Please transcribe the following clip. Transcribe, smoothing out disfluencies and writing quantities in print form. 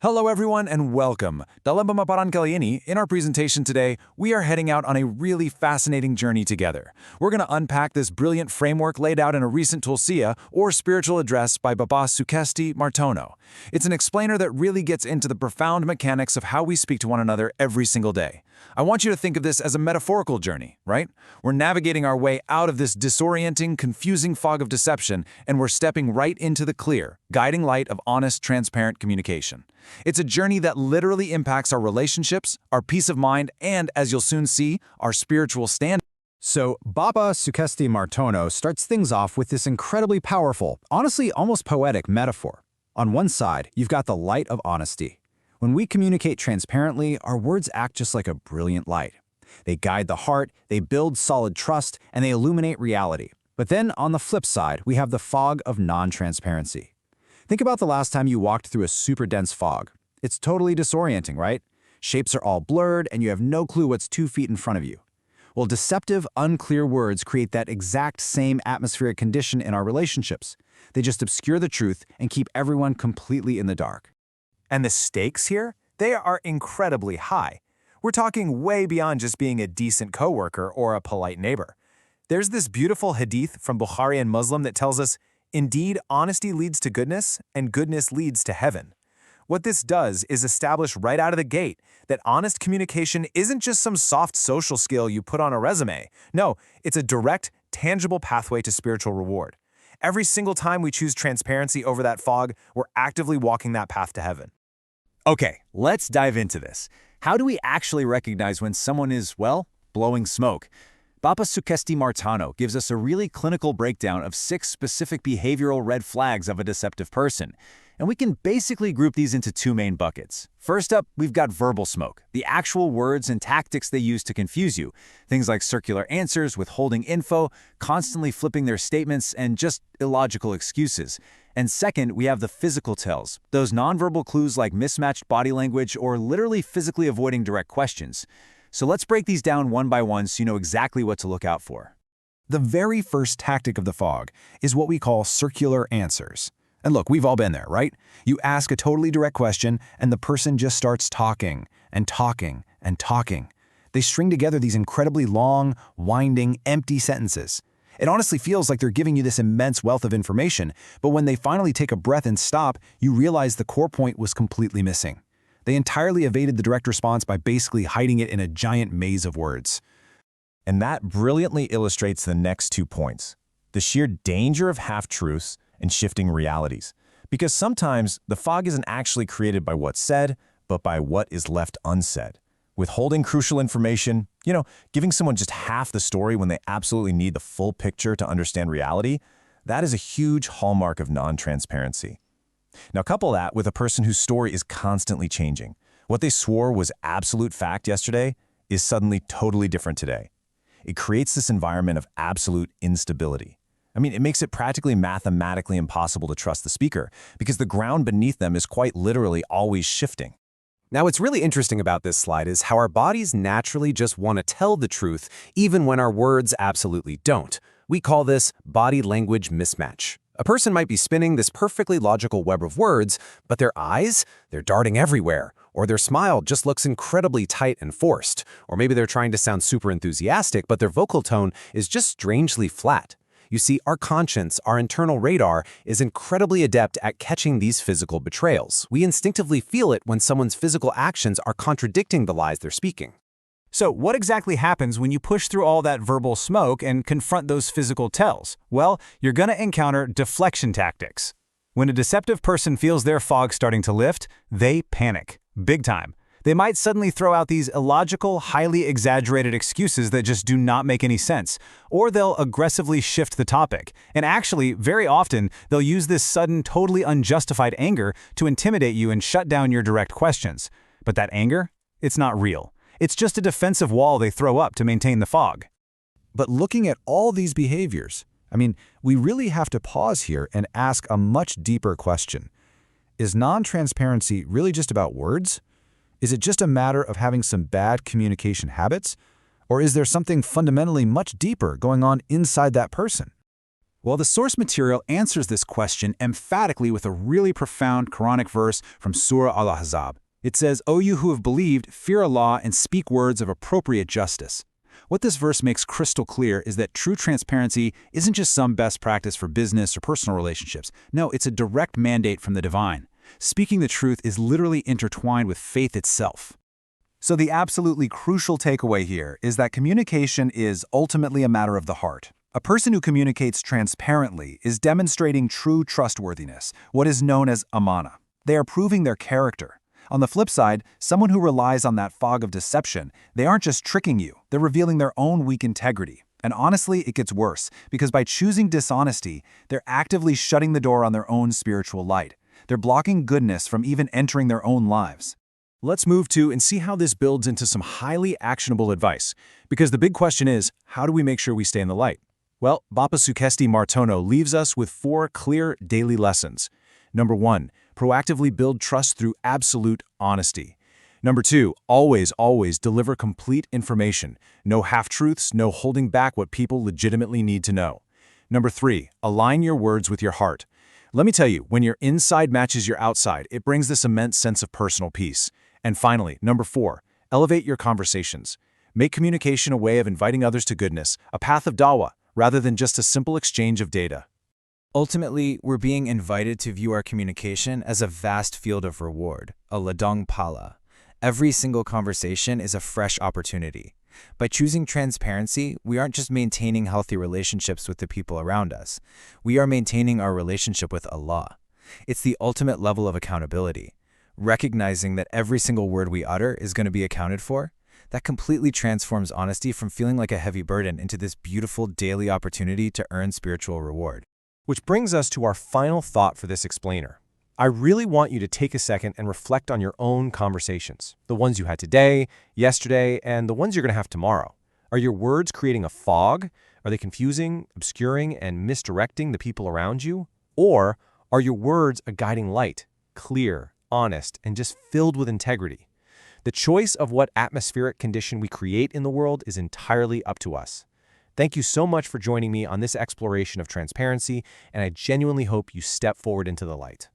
Hello everyone and welcome. Dalam pemaparan kali ini, in our presentation today, we are heading out on a really fascinating journey together. We're going to unpack this brilliant framework laid out in a recent tulsiya or spiritual address by Pak Sukesti Martono. It's an explainer that really gets into the profound mechanics of how we speak to one another every single day. I want you to think of this as a metaphorical journey, right? We're navigating our way out of this disorienting, confusing fog of deception, and we're stepping right into the clear, guiding light of honest, transparent communication. It's a journey that literally impacts our relationships, our peace of mind, and, as you'll soon see, our spiritual stand. So, Pak Sukesti Martono starts things off with this incredibly powerful, honestly almost poetic metaphor. On one side, you've got the light of honesty. When we communicate transparently, our words act just like a brilliant light. They guide the heart, they build solid trust, and they illuminate reality. But then, on the flip side, we have the fog of non-transparency. Think about the last time you walked through a super dense fog. It's totally disorienting, right? Shapes are all blurred, and you have no clue what's 2 feet in front of you. Well, deceptive, unclear words create that exact same atmospheric condition in our relationships. They just obscure the truth and keep everyone completely in the dark. And the stakes here? They are incredibly high. We're talking way beyond just being a decent coworker or a polite neighbor. There's this beautiful hadith from Bukhari and Muslim that tells us, "Indeed, honesty leads to goodness, and goodness leads to heaven." What this does is establish right out of the gate that honest communication isn't just some soft social skill you put on a resume. No, it's a direct, tangible pathway to spiritual reward. Every single time we choose transparency over that fog, we're actively walking that path to heaven. Okay, let's dive into this. How do we actually recognize when someone is, well, blowing smoke? Pak Sukesti Martono gives us a really clinical breakdown of 6 specific behavioral red flags of a deceptive person. And we can basically group these into 2 main buckets. First up, we've got verbal smoke, the actual words and tactics they use to confuse you. Things like circular answers, withholding info, constantly flipping their statements, and just illogical excuses. And second, we have the physical tells, those nonverbal clues like mismatched body language or literally physically avoiding direct questions. So let's break these down one by one so you know exactly what to look out for. The very first tactic of the fog is what we call circular answers. And look, we've all been there, right? You ask a totally direct question, and the person just starts talking and talking and talking. They string together these incredibly long, winding, empty sentences. It honestly feels like they're giving you this immense wealth of information, but when they finally take a breath and stop, you realize the core point was completely missing. They entirely evaded the direct response by basically hiding it in a giant maze of words. And that brilliantly illustrates the next 2 points, the sheer danger of half-truths and shifting realities. Because sometimes the fog isn't actually created by what's said, but by what is left unsaid. Withholding crucial information, giving someone just half the story when they absolutely need the full picture to understand reality, that is a huge hallmark of non-transparency. Now couple that with a person whose story is constantly changing. What they swore was absolute fact yesterday is suddenly totally different today. It creates this environment of absolute instability. It makes it practically mathematically impossible to trust the speaker because the ground beneath them is quite literally always shifting. Now, what's really interesting about this slide is how our bodies naturally just want to tell the truth even when our words absolutely don't. We call this body language mismatch. A person might be spinning this perfectly logical web of words, but their eyes, they're darting everywhere, or their smile just looks incredibly tight and forced, or maybe they're trying to sound super enthusiastic, but their vocal tone is just strangely flat. You see, our conscience, our internal radar, is incredibly adept at catching these physical betrayals. We instinctively feel it when someone's physical actions are contradicting the lies they're speaking. So what exactly happens when you push through all that verbal smoke and confront those physical tells? Well, you're going to encounter deflection tactics. When a deceptive person feels their fog starting to lift, they panic, big time. They might suddenly throw out these illogical, highly exaggerated excuses that just do not make any sense, or they'll aggressively shift the topic. And actually, very often, they'll use this sudden, totally unjustified anger to intimidate you and shut down your direct questions. But that anger? It's not real. It's just a defensive wall they throw up to maintain the fog. But looking at all these behaviors, we really have to pause here and ask a much deeper question. Is non-transparency really just about words? Is it just a matter of having some bad communication habits? Or is there something fundamentally much deeper going on inside that person? Well, the source material answers this question emphatically with a really profound Quranic verse from Surah Al-Ahzab. It says, "O you who have believed, fear Allah and speak words of appropriate justice." What this verse makes crystal clear is that true transparency isn't just some best practice for business or personal relationships. No, it's a direct mandate from the divine. Speaking the truth is literally intertwined with faith itself. So the absolutely crucial takeaway here is that communication is ultimately a matter of the heart. A person who communicates transparently is demonstrating true trustworthiness, what is known as Amanah. They are proving their character. On the flip side, someone who relies on that fog of deception, they aren't just tricking you, they're revealing their own weak integrity. And honestly, it gets worse, because by choosing dishonesty, they're actively shutting the door on their own spiritual light. They're blocking goodness from even entering their own lives. Let's move to and see how this builds into some highly actionable advice. Because the big question is, how do we make sure we stay in the light? Well, Pak Sukesti Martono leaves us with 4 clear daily lessons. Number 1, proactively build trust through absolute honesty. Number 2, always deliver complete information. No half-truths, no holding back what people legitimately need to know. Number 3, align your words with your heart. Let me tell you, when your inside matches your outside, it brings this immense sense of personal peace. And finally, number 4, elevate your conversations. Make communication a way of inviting others to goodness, a path of dawah, rather than just a simple exchange of data. Ultimately, we're being invited to view our communication as a vast field of reward, a ladang pala. Every single conversation is a fresh opportunity. By choosing transparency, we aren't just maintaining healthy relationships with the people around us. We are maintaining our relationship with Allah. It's the ultimate level of accountability. Recognizing that every single word we utter is going to be accounted for, that completely transforms honesty from feeling like a heavy burden into this beautiful daily opportunity to earn spiritual reward. Which brings us to our final thought for this explainer. I really want you to take a second and reflect on your own conversations. The ones you had today, yesterday, and the ones you're going to have tomorrow. Are your words creating a fog? Are they confusing, obscuring, and misdirecting the people around you? Or are your words a guiding light, clear, honest, and just filled with integrity? The choice of what atmospheric condition we create in the world is entirely up to us. Thank you so much for joining me on this exploration of transparency, and I genuinely hope you step forward into the light.